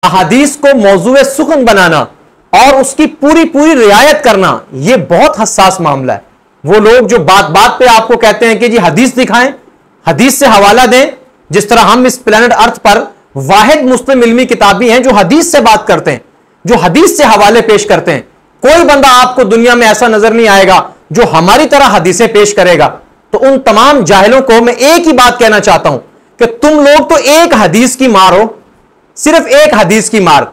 अहादीस को मौजूए सुखन बनाना और उसकी पूरी पूरी रियायत करना, यह बहुत हसास मामला है। वो लोग जो बात बात पे आपको कहते हैं कि जी हदीस दिखाएं, हदीस से हवाला दें, जिस तरह हम इस प्लेनेट अर्थ पर वाहिद मुस्लिम इल्मी किताबी हैं जो हदीस से बात करते हैं, जो हदीस से हवाले पेश करते हैं। कोई बंदा आपको दुनिया में ऐसा नजर नहीं आएगा जो हमारी तरह हदीसें पेश करेगा। तो उन तमाम जाहिलों को मैं एक ही बात कहना चाहता हूं कि तुम लोग तो एक हदीस की मार हो, सिर्फ एक हदीस की मार।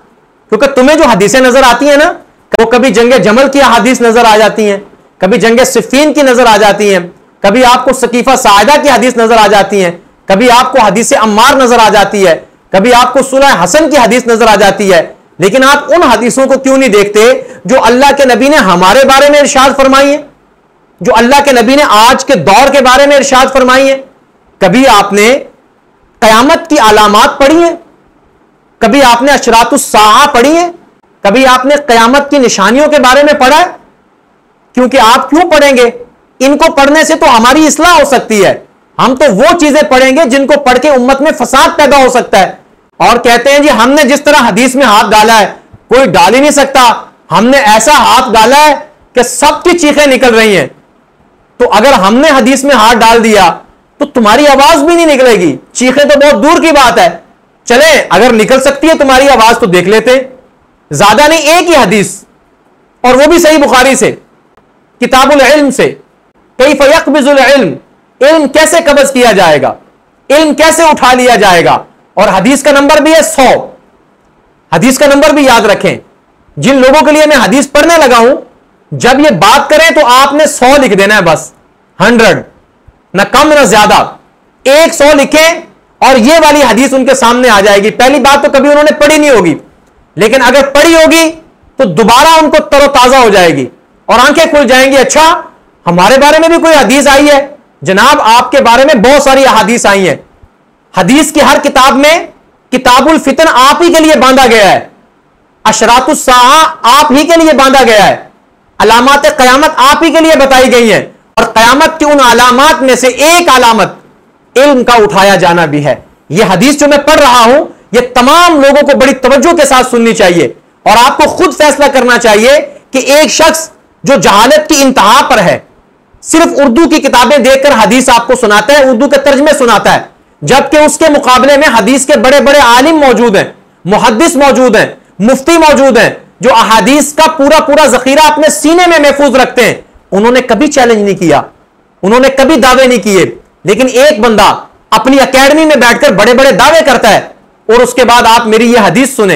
क्योंकि तुम्हें जो हदीसें नजर आती हैं ना, वो कभी जंगे जमल की हदीस नजर आ जाती हैं, कभी जंगे सिफ़ीन की नजर आ जाती हैं, कभी आपको सकीफा साइदा की हदीस नजर आ जाती है, कभी आपको हदीस अम्मार नजर आ जाती है, कभी आपको सुलह हसन की हदीस नजर आ जाती है। लेकिन आप उन हदीसों को क्यों नहीं देखते जो अल्लाह के नबी ने हमारे बारे में इरशाद फरमाई है, जो अल्लाह के नबी ने आज के दौर के बारे में इरशाद फरमाई है। कभी आपने कयामत की अलामात पढ़ी है, कभी आपने अशरातुस्साआ पढ़ी है, कभी आपने कयामत की निशानियों के बारे में पढ़ा है? क्योंकि आप क्यों पढ़ेंगे? इनको पढ़ने से तो हमारी इस्लाह हो सकती है। हम तो वो चीजें पढ़ेंगे जिनको पढ़ के उम्मत में फसाद पैदा हो सकता है। और कहते हैं जी हमने जिस तरह हदीस में हाथ डाला है कोई डाल ही नहीं सकता, हमने ऐसा हाथ डाला है कि सबकी चीखें निकल रही हैं। तो अगर हमने हदीस में हाथ डाल दिया तो तुम्हारी आवाज भी नहीं निकलेगी, चीखें तो बहुत दूर की बात है। चले अगर निकल सकती है तुम्हारी आवाज तो देख लेते, ज्यादा नहीं एक ही हदीस, और वो भी सही बुखारी से, किताबुल इल्म से, कैफ यक़बिज़ुल इल्म, इल्म कैसे कब्ज किया जाएगा, इल्म कैसे उठा लिया जाएगा। और हदीस का नंबर भी है 100। हदीस का नंबर भी याद रखें। जिन लोगों के लिए मैं हदीस पढ़ने लगा हूं, जब ये बात करें तो आपने 100 लिख देना है, बस 100, ना कम ना ज्यादा। 100 लिखें और ये वाली हदीस उनके सामने आ जाएगी। पहली बात तो कभी उन्होंने पढ़ी नहीं होगी, लेकिन अगर पढ़ी होगी तो दोबारा उनको तरोताजा हो जाएगी और आंखें खुल जाएंगी। अच्छा, हमारे बारे में भी कोई हदीस आई है? जनाब आपके बारे में बहुत सारी हदीस आई हैं। हदीस की हर किताब में किताबुल फितन आप ही के लिए बांधा गया है, अशरातुस्साआ आप ही के लिए बांधा गया है, अलामात क़यामत आप ही के लिए बताई गई हैं। और क़यामत की उन अलामात में से एक अलामत इल्म का उठाया जाना भी है। यह हदीस जो मैं पढ़ रहा हूं, यह तमाम लोगों को बड़ी तवज्जो के साथ सुननी चाहिए और आपको खुद फैसला करना चाहिए कि एक शख्स जो जहालत की इंतहा पर है, सिर्फ उर्दू की किताबें देखकर हदीस आपको सुनाता है, उर्दू के तर्जमे सुनाता है, जबकि उसके मुकाबले में हदीस के बड़े बड़े आलिम मौजूद हैं, मुहद्दिस मौजूद हैं, मुफ्ती मौजूद हैं, जो अहादीस का पूरा पूरा जखीरा अपने सीने में महफूज रखते हैं। उन्होंने कभी चैलेंज नहीं किया, उन्होंने कभी दावे नहीं किए। लेकिन एक बंदा अपनी अकेडमी में बैठकर बड़े बड़े दावे करता है और उसके बाद आप मेरी यह हदीस सुने,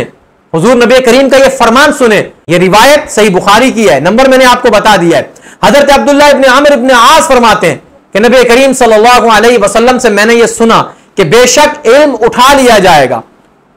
हुजूर नबी करीम का यह फरमान सुने। यह रिवायत सही बुखारी की है, नंबर मैंने आपको बता दिया है। हजरत अब्दुल्लाह इब्न आमिर इब्न आस फरमाते हैं कि नबी करीम सल्लल्लाहु अलैहि वसल्लम से मैंने यह सुना कि बेशक इल्म उठा लिया जाएगा,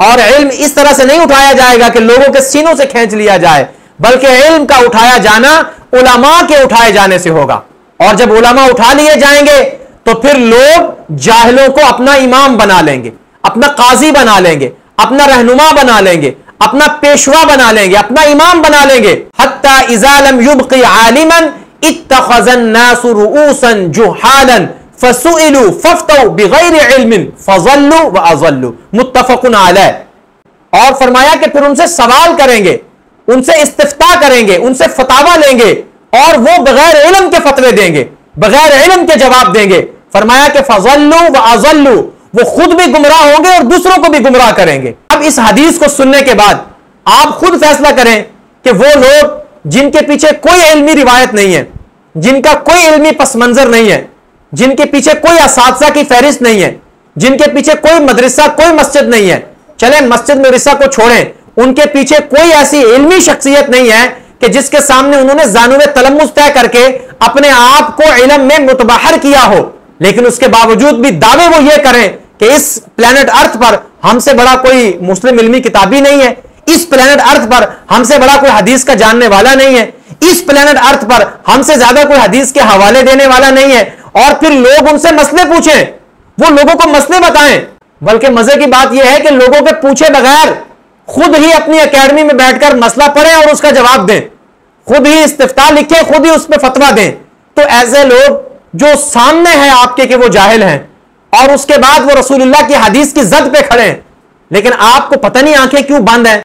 और इल्म इस तरह से नहीं उठाया जाएगा कि लोगों के सीनों से खींच लिया जाए, बल्कि इल्म का उठाया जाना उलमा के उठाए जाने से होगा। और जब उलमा उठा लिए जाएंगे तो फिर लोग जाहिलों को अपना इमाम बना लेंगे, अपना काजी बना लेंगे, अपना रहनुमा बना लेंगे, अपना पेशवा बना लेंगे, अपना इमाम बना लेंगे। हत्ता इज़ा लम युबक़ि आलिमन इत्तख़ज़न नासु रुऊसन जुहालन फसुइलू फफ्तौ बिगैरि इल्मिन फज़ल्लू व अज़ल्लू, मुत्तफ़क़ुन अलैह। और फरमाया कि फिर उनसे सवाल करेंगे, उनसे इस्तिफ्ता करेंगे, उनसे फतावा लेंगे और वो बगैर इल्म के फतवे देंगे, बगैर इल्म के जवाब देंगे। फरमाया कि फज़ल्लू व अज़ल्लू, वो खुद भी गुमराह होंगे और दूसरों को भी गुमराह करेंगे। अब इस हदीस को सुनने के बाद आप खुद फैसला करें कि वो लोग जिनके पीछे कोई इल्मी रिवायत नहीं है, जिनका कोई इल्मी पस मंजर नहीं है, जिनके पीछे कोई असातिज़ा की फहरिस्त नहीं है, जिनके पीछे कोई मदरसा कोई मस्जिद नहीं है, चले मस्जिद मदरसा को छोड़ें, उनके पीछे कोई ऐसी इल्मी शख्सियत नहीं है कि जिसके सामने उन्होंने ज़ानुवे तलम्मुज़ तय करके अपने आप को इल्म में मुतबहर किया हो, लेकिन उसके बावजूद भी दावे वो ये करें कि इस प्लेनेट अर्थ पर हमसे बड़ा कोई मुस्लिम इल्मी किताबी नहीं है, इस प्लेनेट अर्थ पर हमसे बड़ा कोई हदीस का जानने वाला नहीं है, इस प्लेनेट अर्थ पर हमसे ज्यादा कोई हदीस के हवाले देने वाला नहीं है। और फिर लोग उनसे मसले पूछें, वो लोगों को मसले बताएं। बल्कि मजे की बात यह है कि लोगों के पूछे बगैर खुद ही अपनी अकेडमी में बैठकर मसला पढ़ें और उसका जवाब दें, खुद ही इस्तिफ्ता लिखें, खुद ही उस पर फतवा दें। तो ऐसे लोग जो सामने हैं आपके कि वो जाहिल हैं और उसके बाद वो रसूलुल्लाह की हदीस की जद पे खड़े हैं, लेकिन आपको पता नहीं आंखें क्यों बंद है।